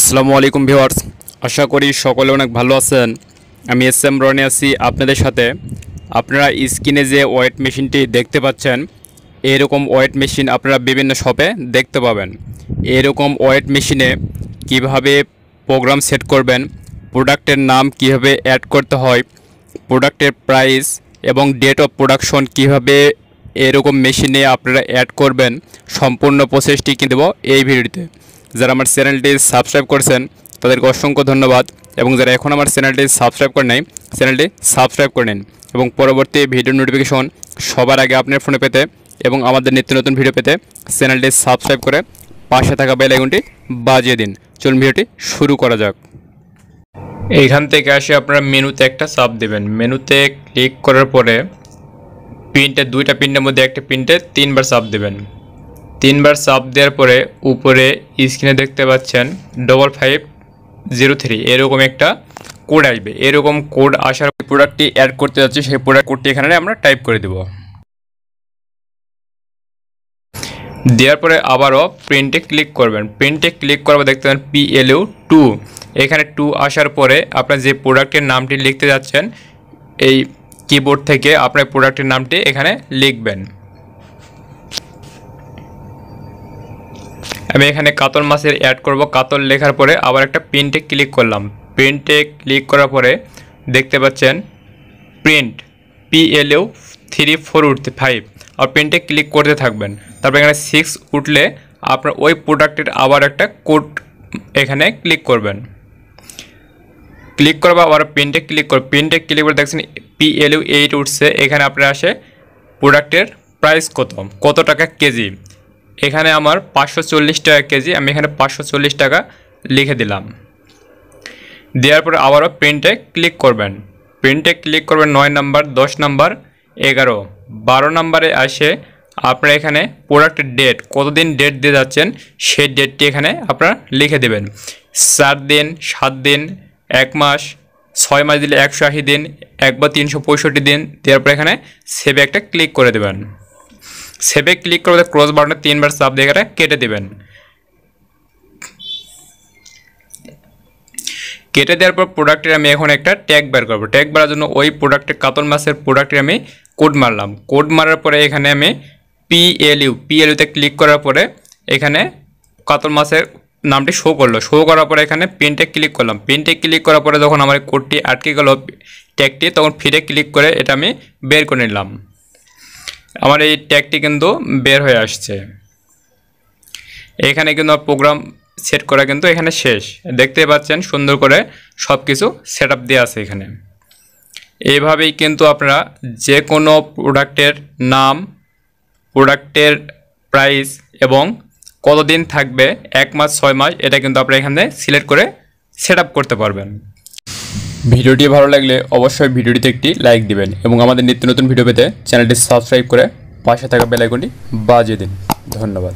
আসসালামু আলাইকুম ভিউয়ার্স, আশা করি সকলে অনেক ভালো আছেন। আমি এসএম রনি আছি আপনাদের সাথে। আপনারা স্ক্রিনে যে ওয়েট মেশিনটি দেখতে পাচ্ছেন, এরকম ওয়েট মেশিন আপনারা বিভিন্ন শপে দেখতে পাবেন। এরকম ওয়েট মেশিনে কিভাবে প্রোগ্রাম সেট করবেন, প্রোডাক্টের নাম কিভাবে অ্যাড করতে হয়, প্রোডাক্টের প্রাইস এবং ডেট অফ প্রোডাকশন কিভাবে এরকম মেশিনে আপনারা অ্যাড করবেন, সম্পূর্ণ প্রসেসটি কিন্তু দেব এই ভিডিওতে। যারা আমার চ্যানেলটি সাবস্ক্রাইব করেছেন তাদেরকে অসংখ্য ধন্যবাদ, এবং যারা এখন আমার চ্যানেলটি সাবস্ক্রাইব করে নাই চ্যানেলটি সাবস্ক্রাইব করে নিন, এবং পরবর্তী ভিডিও নোটিফিকেশন সবার আগে আপনার ফোনে পেতে এবং আমাদের নিত্য নতুন ভিডিও পেতে চ্যানেলটি সাবস্ক্রাইব করে পাশে থাকা বেল আইকনটি বাজিয়ে দিন। চলুন ভিডিওটি শুরু করা যাক। এইখান থেকে আসে আপনারা মেনুতে একটা চাপ দেবেন। মেনুতে ক্লিক করার পরে দুইটা প্রিন্টের মধ্যে একটা প্রিন্টে 3বার চাপ দেবেন। 3বার চাপ দেওয়ার পরে উপরে স্ক্রিনে দেখতে পাচ্ছেন 5503 এরকম একটা কোড আসবে। এরকম কোড আসার প্রোডাক্টটি অ্যাড করতে যাচ্ছি, সেই প্রোডাক্ট কোডটি এখানে আমরা টাইপ করে দেব। দেওয়ার পরে আবারও প্রিন্টে ক্লিক করবেন। প্রিন্টে ক্লিক করার পর দেখতে পাবেন PLU2, এখানে 2 আসার পরে আপনার যে প্রোডাক্টের নামটি লিখতে যাচ্ছেন এই কিবোর্ড থেকে আপনার প্রোডাক্টের নামটি এখানে লিখবেন। আমি এখানে কাতল মাছের অ্যাড করব। কাতল লেখার পরে আবার একটা প্রিন্টে ক্লিক করলাম। প্রিন্টে ক্লিক করার পরে দেখতে পাচ্ছেন প্রিন্ট PLU345 আর প্রিন্টে ক্লিক করতে থাকবেন। তারপর এখানে 6 উঠলে আপনার ওই প্রোডাক্টের আবার একটা কোড এখানে ক্লিক করবেন। ক্লিক করবো আবার প্রিন্টে ক্লিক করব। প্রিন্টে ক্লিক করে দেখছেন PLU8 উঠছে। এখানে আপনার আসে প্রোডাক্টের প্রাইস কত টাকা কেজি। এখানে আমার 540 টাকা কেজি, আমি এখানে 540 টাকা লিখে দিলাম। দেওয়ার পরে আবারও প্রিন্টে ক্লিক করবেন। প্রিন্টে ক্লিক করবেন 9 নাম্বার, 10 নাম্বার, 11, 12 নাম্বারে আসে আপনারা এখানে প্রোডাক্টের ডেট, কতদিন ডেট দিয়ে যাচ্ছেন সেই ডেটটি এখানে আপনারা লিখে দেবেন। 4 দিন, 7 দিন, 1 মাস, 6 মাস দিলে 180 দিন, 1 বা 365 দিন। দেওয়ার পরে এখানে সেভে একটা ক্লিক করে দেবেন। সেভে ক্লিক করে ক্রস বাটনে 3বার চাপ দিয়ে এটা কেটে দেবেন। কেটে দেওয়ার পর প্রোডাক্টের আমি এখন একটা ট্যাগ বের করব। ট্যাগ বেরার জন্য ওই প্রোডাক্টের কাতল মাছের প্রোডাক্টের আমি কোড মারলাম। কোড মারার পরে এখানে আমি PLUতে ক্লিক করার পরে এখানে কাতল মাছের নামটি শো করলো। শো করার পরে এখানে প্রিন্টে ক্লিক করলাম। প্রিন্টে ক্লিক করার পরে যখন আমার কোডটি আটকে গেল ট্যাগটি, তখন ফিরে ক্লিক করে এটা আমি বের করে নিলাম। আমার এই ট্যাগটি কিন্তু বের হয়ে আসছে। এখানে কিন্তু প্রোগ্রাম সেট করা কিন্তু এখানে শেষ। দেখতে পাচ্ছেন সুন্দর করে সব কিছু সেট আপ দেওয়া আছে এখানে। এইভাবেই কিন্তু আপনারা যে কোনো প্রোডাক্টের নাম, প্রোডাক্টের প্রাইস এবং কতদিন থাকবে, 1 মাস, 6 মাস, এটা কিন্তু আপনারা এখানে সিলেক্ট করে সেট আপ করতে পারবেন। ভিডিওটি ভালো লাগলে অবশ্যই ভিডিওটিতে একটি লাইক দিবেন, এবং আমাদের নিত্য নতুন ভিডিও পেতে চ্যানেলটি সাবস্ক্রাইব করে পাশে থাকা বেল আইকনটি বাজিয়ে দিন। ধন্যবাদ।